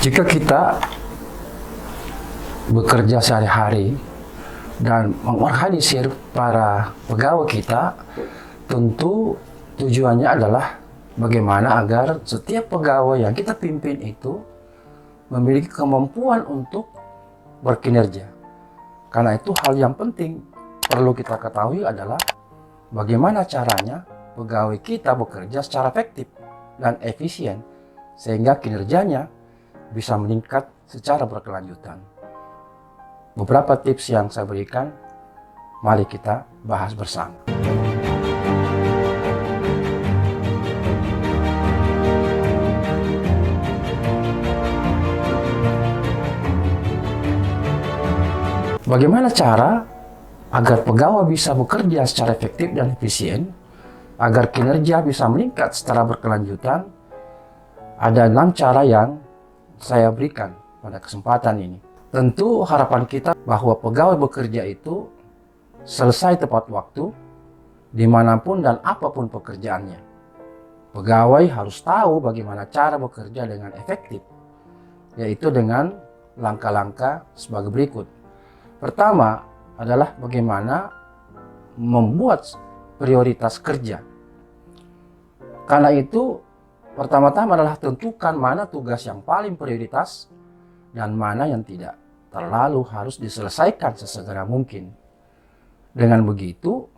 Jika kita bekerja sehari-hari dan mengorganisir para pegawai kita, tentu tujuannya adalah bagaimana agar setiap pegawai yang kita pimpin itu memiliki kemampuan untuk berkinerja. Karena itu hal yang penting perlu kita ketahui adalah bagaimana caranya pegawai kita bekerja secara efektif dan efisien sehingga kinerjanya bisa meningkat secara berkelanjutan. Beberapa tips yang saya berikan, mari kita bahas bersama. Bagaimana cara agar pegawai bisa bekerja secara efektif dan efisien, agar kinerja bisa meningkat secara berkelanjutan? Ada 6 cara yang saya berikan pada kesempatan ini. Tentu harapan kita bahwa pegawai bekerja itu selesai tepat waktu, dimanapun dan apapun pekerjaannya. Pegawai harus tahu bagaimana cara bekerja dengan efektif, yaitu dengan langkah-langkah sebagai berikut. Pertama adalah bagaimana membuat prioritas kerja. Karena itu, pertama-tama adalah tentukan mana tugas yang paling prioritas dan mana yang tidak. Terlalu harus diselesaikan sesegera mungkin. Dengan begitu,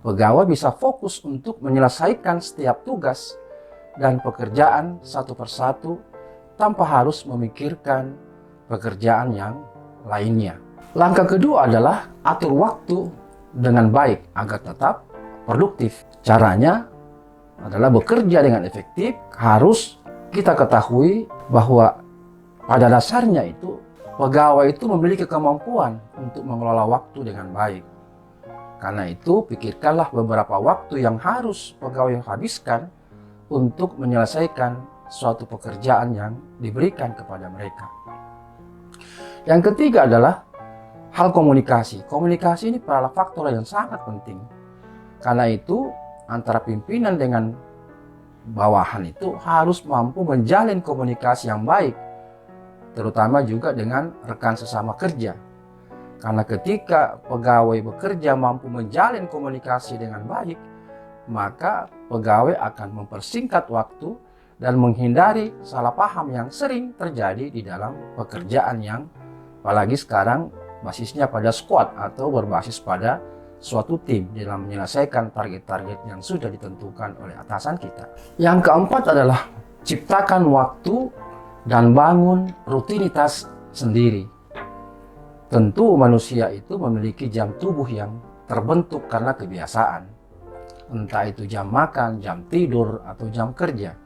pegawai bisa fokus untuk menyelesaikan setiap tugas dan pekerjaan satu persatu tanpa harus memikirkan pekerjaan yang lainnya. Langkah kedua adalah atur waktu dengan baik agar tetap produktif. Caranya adalah bekerja dengan efektif. Harus kita ketahui bahwa pada dasarnya itu pegawai itu memiliki kemampuan untuk mengelola waktu dengan baik. Karena itu pikirkanlah beberapa waktu yang harus pegawai habiskan untuk menyelesaikan suatu pekerjaan yang diberikan kepada mereka. Yang ketiga adalah hal komunikasi. Komunikasi ini adalah faktor yang sangat penting. Karena itu antara pimpinan dengan bawahan itu harus mampu menjalin komunikasi yang baik, terutama juga dengan rekan sesama kerja. Karena ketika pegawai bekerja mampu menjalin komunikasi dengan baik, maka pegawai akan mempersingkat waktu dan menghindari salah paham yang sering terjadi di dalam pekerjaan yang apalagi sekarang basisnya pada squad atau berbasis pada suatu tim dalam menyelesaikan target-target yang sudah ditentukan oleh atasan kita. Yang keempat adalah ciptakan waktu dan bangun rutinitas sendiri. Tentu manusia itu memiliki jam tubuh yang terbentuk karena kebiasaan. Entah itu jam makan, jam tidur, atau jam kerja.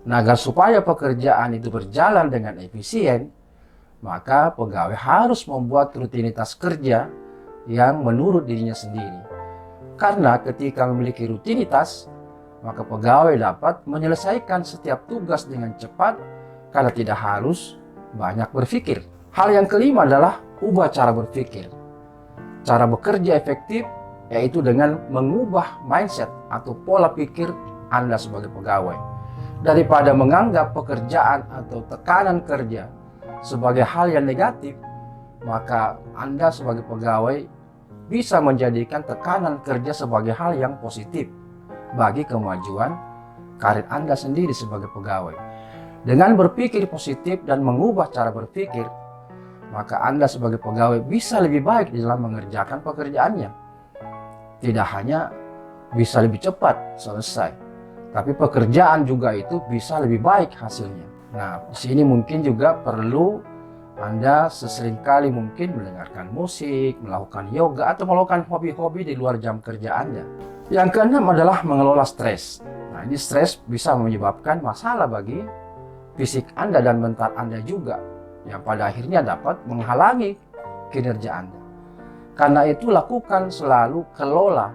Nah, agar supaya pekerjaan itu berjalan dengan efisien, maka pegawai harus membuat rutinitas kerja yang menurut dirinya sendiri. Karena ketika memiliki rutinitas, maka pegawai dapat menyelesaikan setiap tugas dengan cepat karena tidak harus banyak berpikir. Hal yang kelima adalah ubah cara berpikir. Cara bekerja efektif yaitu dengan mengubah mindset atau pola pikir Anda sebagai pegawai. Daripada menganggap pekerjaan atau tekanan kerja sebagai hal yang negatif, maka Anda sebagai pegawai bisa menjadikan tekanan kerja sebagai hal yang positif bagi kemajuan karir Anda sendiri sebagai pegawai. Dengan berpikir positif dan mengubah cara berpikir, maka Anda sebagai pegawai bisa lebih baik dalam mengerjakan pekerjaannya. Tidak hanya bisa lebih cepat selesai, tapi pekerjaan juga itu bisa lebih baik hasilnya. Nah, di sini mungkin juga perlu Anda seseringkali mungkin mendengarkan musik, melakukan yoga, atau melakukan hobi-hobi di luar jam kerja Anda. Yang keenam adalah mengelola stres. Nah, ini stres bisa menyebabkan masalah bagi fisik Anda dan mental Anda juga, yang pada akhirnya dapat menghalangi kinerja Anda. Karena itu lakukan selalu kelola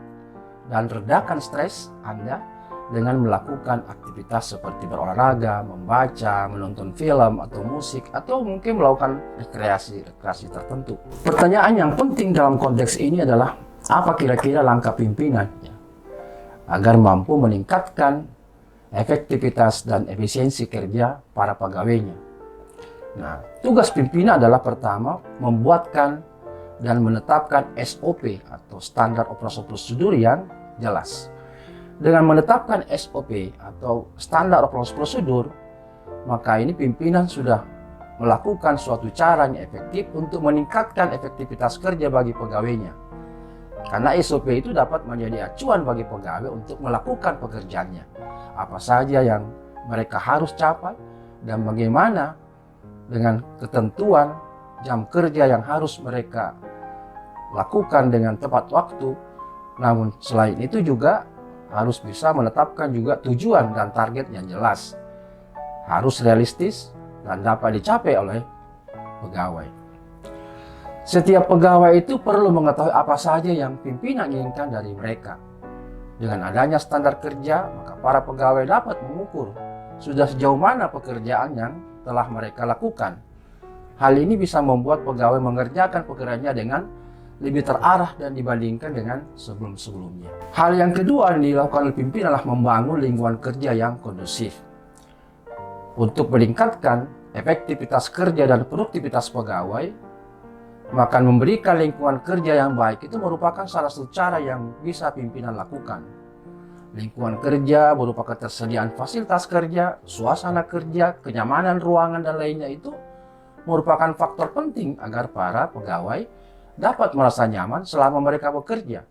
dan redakan stres Anda dengan melakukan aktivitas seperti berolahraga, membaca, menonton film atau musik, atau mungkin melakukan rekreasi tertentu. Pertanyaan yang penting dalam konteks ini adalah apa kira-kira langkah pimpinan agar mampu meningkatkan efektivitas dan efisiensi kerja para pegawainya. Nah, tugas pimpinan adalah pertama membuatkan dan menetapkan SOP atau standar operasi prosedur yang jelas. Dengan menetapkan SOP atau standar operasi prosedur, maka ini pimpinan sudah melakukan suatu cara yang efektif untuk meningkatkan efektivitas kerja bagi pegawainya. Karena SOP itu dapat menjadi acuan bagi pegawai untuk melakukan pekerjaannya. Apa saja yang mereka harus capai dan bagaimana dengan ketentuan jam kerja yang harus mereka lakukan dengan tepat waktu. Namun selain itu juga harus bisa menetapkan juga tujuan dan target yang jelas. Harus realistis dan dapat dicapai oleh pegawai. Setiap pegawai itu perlu mengetahui apa saja yang pimpinan inginkan dari mereka. Dengan adanya standar kerja, maka para pegawai dapat mengukur sudah sejauh mana pekerjaan yang telah mereka lakukan. Hal ini bisa membuat pegawai mengerjakan pekerjaannya dengan lebih terarah dan dibandingkan dengan sebelum-sebelumnya. Hal yang kedua yang dilakukan oleh pimpinan adalah membangun lingkungan kerja yang kondusif. Untuk meningkatkan efektivitas kerja dan produktivitas pegawai, maka memberikan lingkungan kerja yang baik itu merupakan salah satu cara yang bisa pimpinan lakukan. Lingkungan kerja berupa ketersediaan fasilitas kerja, suasana kerja, kenyamanan ruangan, dan lainnya itu merupakan faktor penting agar para pegawai dapat merasa nyaman selama mereka bekerja,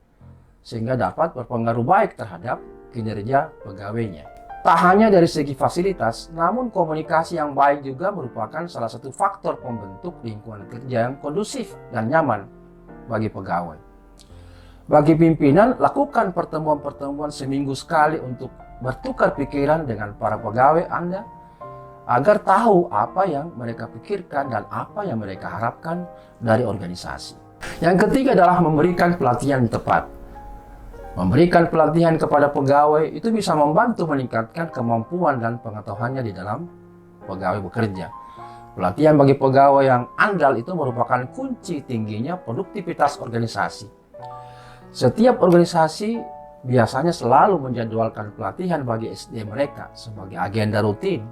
sehingga dapat berpengaruh baik terhadap kinerja pegawainya. Tak hanya dari segi fasilitas, namun komunikasi yang baik juga merupakan salah satu faktor pembentuk lingkungan kerja yang kondusif dan nyaman bagi pegawai. Bagi pimpinan, lakukan pertemuan-pertemuan seminggu sekali untuk bertukar pikiran dengan para pegawai Anda agar tahu apa yang mereka pikirkan dan apa yang mereka harapkan dari organisasi. Yang ketiga adalah memberikan pelatihan tepat. Memberikan pelatihan kepada pegawai itu bisa membantu meningkatkan kemampuan dan pengetahuannya di dalam pegawai bekerja. Pelatihan bagi pegawai yang andal itu merupakan kunci tingginya produktivitas organisasi. Setiap organisasi biasanya selalu menjadwalkan pelatihan bagi SDM mereka sebagai agenda rutin.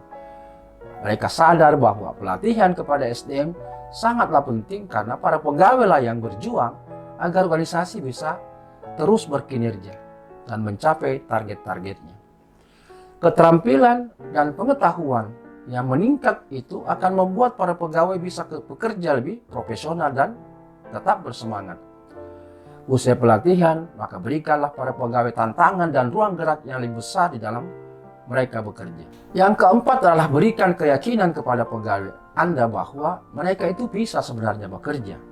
Mereka sadar bahwa pelatihan kepada SDM sangatlah penting karena para pegawai lah yang berjuang agar organisasi bisa terus berkinerja dan mencapai target-targetnya. Keterampilan dan pengetahuan yang meningkat itu akan membuat para pegawai bisa bekerja lebih profesional dan tetap bersemangat. Usai pelatihan, maka berikanlah para pegawai tantangan dan ruang gerak yang lebih besar di dalam mereka bekerja. Yang keempat adalah berikan keyakinan kepada pegawai Anda bahwa mereka itu bisa sebenarnya bekerja.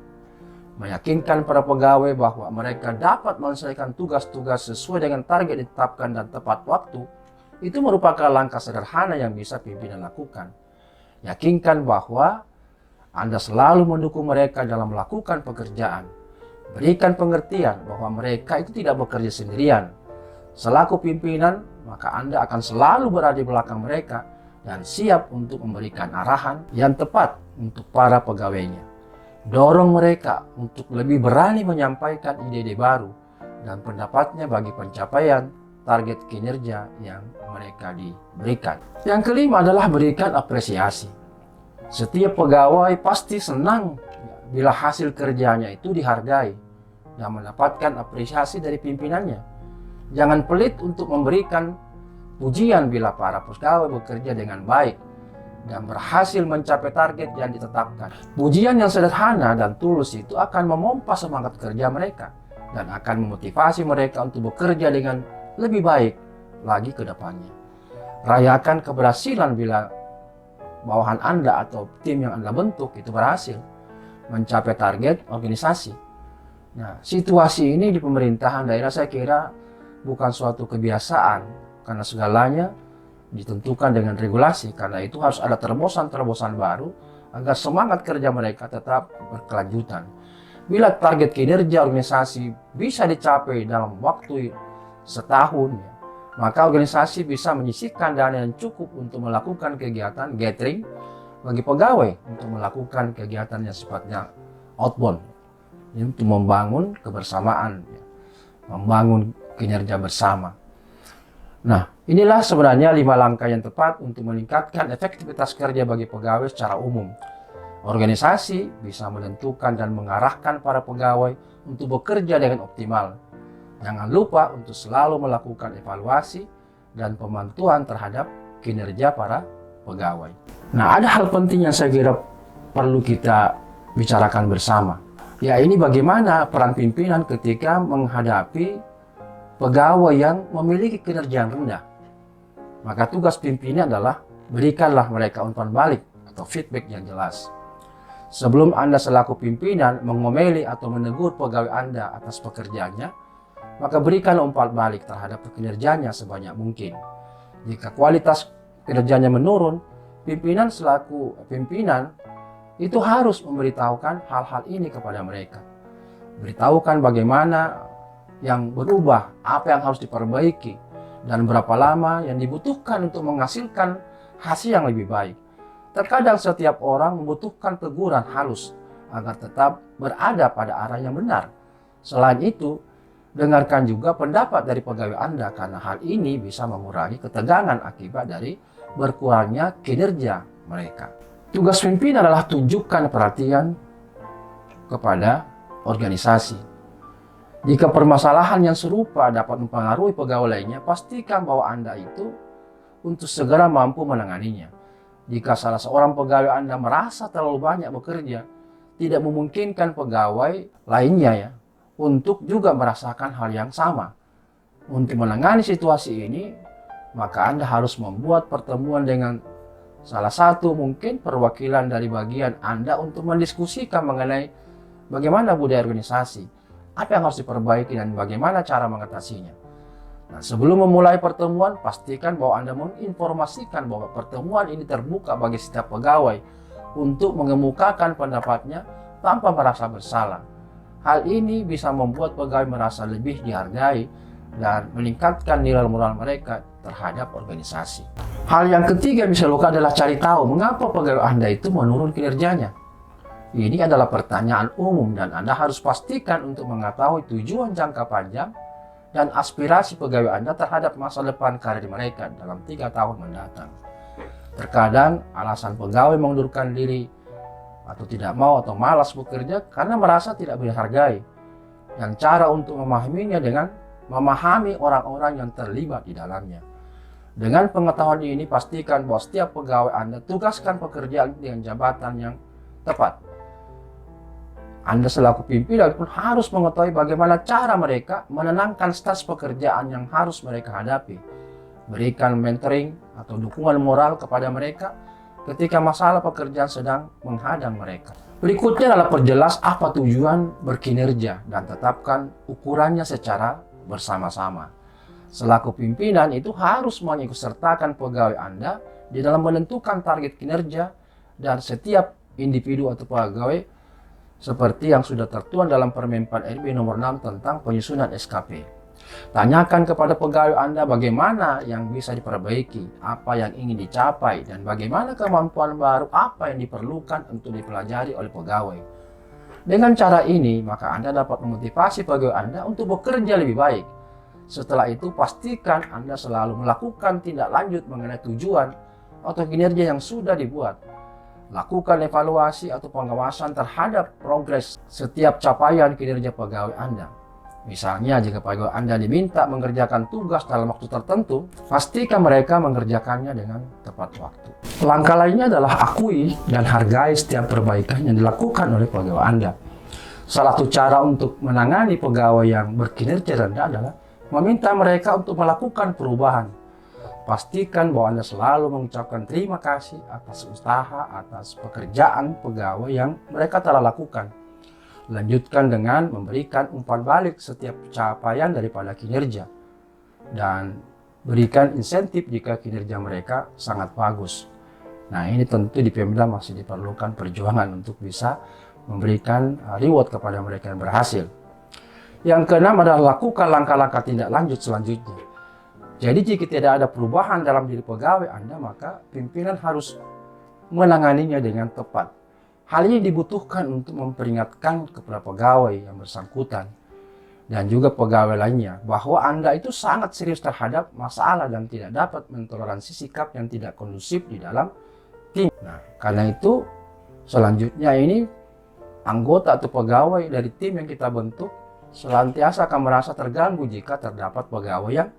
Meyakinkan para pegawai bahwa mereka dapat menyelesaikan tugas-tugas sesuai dengan target ditetapkan dan tepat waktu, itu merupakan langkah sederhana yang bisa pimpinan lakukan. Yakinkan bahwa Anda selalu mendukung mereka dalam melakukan pekerjaan. Berikan pengertian bahwa mereka itu tidak bekerja sendirian. Selaku pimpinan, maka Anda akan selalu berada di belakang mereka dan siap untuk memberikan arahan yang tepat untuk para pegawainya. Dorong mereka untuk lebih berani menyampaikan ide-ide baru dan pendapatnya bagi pencapaian target kinerja yang mereka diberikan. Yang kelima adalah berikan apresiasi. Setiap pegawai pasti senang bila hasil kerjanya itu dihargai dan mendapatkan apresiasi dari pimpinannya. Jangan pelit untuk memberikan pujian bila para pegawai bekerja dengan baik dan berhasil mencapai target yang ditetapkan. Pujian yang sederhana dan tulus itu akan memompa semangat kerja mereka dan akan memotivasi mereka untuk bekerja dengan lebih baik lagi ke depannya. Rayakan keberhasilan bila bawahan Anda atau tim yang Anda bentuk itu berhasil mencapai target organisasi. Nah, situasi ini di pemerintahan daerah saya kira bukan suatu kebiasaan karena segalanya ditentukan dengan regulasi. Karena itu harus ada terobosan-terobosan baru agar semangat kerja mereka tetap berkelanjutan. Bila target kinerja organisasi bisa dicapai dalam waktu setahun, maka organisasi bisa menyisihkan dana yang cukup untuk melakukan kegiatan gathering bagi pegawai untuk melakukan kegiatan yang sifatnya outbound, untuk membangun kebersamaan, membangun kinerja bersama. Nah, inilah sebenarnya 5 langkah yang tepat untuk meningkatkan efektivitas kerja bagi pegawai secara umum. Organisasi bisa menentukan dan mengarahkan para pegawai untuk bekerja dengan optimal. Jangan lupa untuk selalu melakukan evaluasi dan pemantauan terhadap kinerja para pegawai. Nah, ada hal penting yang saya kira perlu kita bicarakan bersama. Ya, ini bagaimana peran pimpinan ketika menghadapi pegawai yang memiliki kinerja yang rendah. Maka tugas pimpinan adalah berikanlah mereka umpan balik atau feedback yang jelas. Sebelum Anda selaku pimpinan mengomeli atau menegur pegawai Anda atas pekerjaannya, maka berikan umpan balik terhadap kinerjanya sebanyak mungkin. Jika kualitas kinerjanya menurun, pimpinan selaku pimpinan itu harus memberitahukan hal-hal ini kepada mereka. Beritahukan bagaimana yang berubah, apa yang harus diperbaiki, dan berapa lama yang dibutuhkan untuk menghasilkan hasil yang lebih baik. Terkadang setiap orang membutuhkan teguran halus agar tetap berada pada arah yang benar. Selain itu, dengarkan juga pendapat dari pegawai Anda karena hal ini bisa mengurangi ketegangan akibat dari berkurangnya kinerja mereka. Tugas pimpinan adalah tunjukkan perhatian kepada organisasi. Jika permasalahan yang serupa dapat mempengaruhi pegawai lainnya, pastikan bahwa Anda itu untuk segera mampu menanganinya. Jika salah seorang pegawai Anda merasa terlalu banyak bekerja, tidak memungkinkan pegawai lainnya ya untuk juga merasakan hal yang sama. Untuk menangani situasi ini, maka Anda harus membuat pertemuan dengan salah satu mungkin perwakilan dari bagian Anda untuk mendiskusikan mengenai bagaimana budaya organisasi, apa yang harus diperbaiki dan bagaimana cara mengatasinya. Nah, sebelum memulai pertemuan, pastikan bahwa Anda menginformasikan bahwa pertemuan ini terbuka bagi setiap pegawai untuk mengemukakan pendapatnya tanpa merasa bersalah. Hal ini bisa membuat pegawai merasa lebih dihargai dan meningkatkan nilai moral mereka terhadap organisasi. Hal yang ketiga yang bisa dilakukan adalah cari tahu mengapa pegawai Anda itu menurun kinerjanya. Ini adalah pertanyaan umum dan Anda harus pastikan untuk mengetahui tujuan jangka panjang dan aspirasi pegawai Anda terhadap masa depan karir mereka dalam 3 tahun mendatang. Terkadang alasan pegawai mengundurkan diri atau tidak mau atau malas bekerja karena merasa tidak dihargai. Dan cara untuk memahaminya dengan memahami orang-orang yang terlibat di dalamnya. Dengan pengetahuan ini, pastikan bahwa setiap pegawai Anda tugaskan pekerjaan dengan jabatan yang tepat. Anda selaku pimpinan pun harus mengetahui bagaimana cara mereka menenangkan stres pekerjaan yang harus mereka hadapi. Berikan mentoring atau dukungan moral kepada mereka ketika masalah pekerjaan sedang menghadang mereka. Berikutnya adalah perjelas apa tujuan berkinerja dan tetapkan ukurannya secara bersama-sama. Selaku pimpinan itu harus mengikutsertakan pegawai Anda di dalam menentukan target kinerja dan setiap individu atau pegawai seperti yang sudah tertuang dalam Permen PAN RB nomor 6 tentang penyusunan SKP. Tanyakan kepada pegawai Anda bagaimana yang bisa diperbaiki, apa yang ingin dicapai, dan bagaimana kemampuan baru apa yang diperlukan untuk dipelajari oleh pegawai. Dengan cara ini, maka Anda dapat memotivasi pegawai Anda untuk bekerja lebih baik. Setelah itu, pastikan Anda selalu melakukan tindak lanjut mengenai tujuan atau kinerja yang sudah dibuat. Lakukan evaluasi atau pengawasan terhadap progres setiap capaian kinerja pegawai Anda. Misalnya, jika pegawai Anda diminta mengerjakan tugas dalam waktu tertentu, pastikan mereka mengerjakannya dengan tepat waktu. Langkah lainnya adalah akui dan hargai setiap perbaikan yang dilakukan oleh pegawai Anda. Salah satu cara untuk menangani pegawai yang berkinerja rendah adalah meminta mereka untuk melakukan perubahan. Pastikan bahwa Anda selalu mengucapkan terima kasih atas usaha, atas pekerjaan pegawai yang mereka telah lakukan. Lanjutkan dengan memberikan umpan balik setiap capaian daripada kinerja. Dan berikan insentif jika kinerja mereka sangat bagus. Nah, ini tentu di Pemda masih diperlukan perjuangan untuk bisa memberikan reward kepada mereka yang berhasil. Yang keenam adalah lakukan langkah-langkah tindak lanjut selanjutnya. Jadi jika tidak ada perubahan dalam diri pegawai Anda, maka pimpinan harus menanganinya dengan tepat. Hal ini dibutuhkan untuk memperingatkan kepada pegawai yang bersangkutan dan juga pegawai lainnya bahwa Anda itu sangat serius terhadap masalah dan tidak dapat mentoleransi sikap yang tidak kondusif di dalam tim. Nah, karena itu Selanjutnya ini anggota atau pegawai dari tim yang kita bentuk senantiasa akan merasa terganggu jika terdapat pegawai yang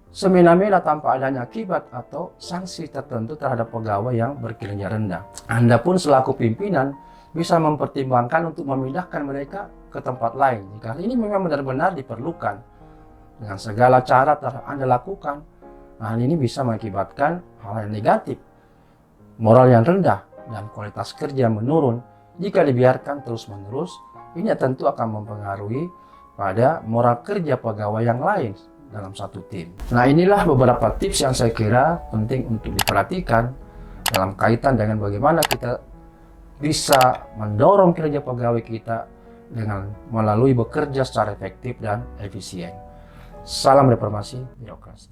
semena-mena tanpa adanya akibat atau sanksi tertentu terhadap pegawai yang berkinerja rendah. Anda pun selaku pimpinan bisa mempertimbangkan untuk memindahkan mereka ke tempat lain jika ini memang benar-benar diperlukan. Dengan segala cara Anda lakukan, hal ini bisa mengakibatkan hal yang negatif, moral yang rendah, dan kualitas kerja menurun jika dibiarkan terus-menerus. Ini tentu akan mempengaruhi pada moral kerja pegawai yang lain dalam satu tim. Nah, inilah beberapa tips yang saya kira penting untuk diperhatikan dalam kaitan dengan bagaimana kita bisa mendorong kinerja pegawai kita dengan melalui bekerja secara efektif dan efisien. Salam reformasi birokrasi.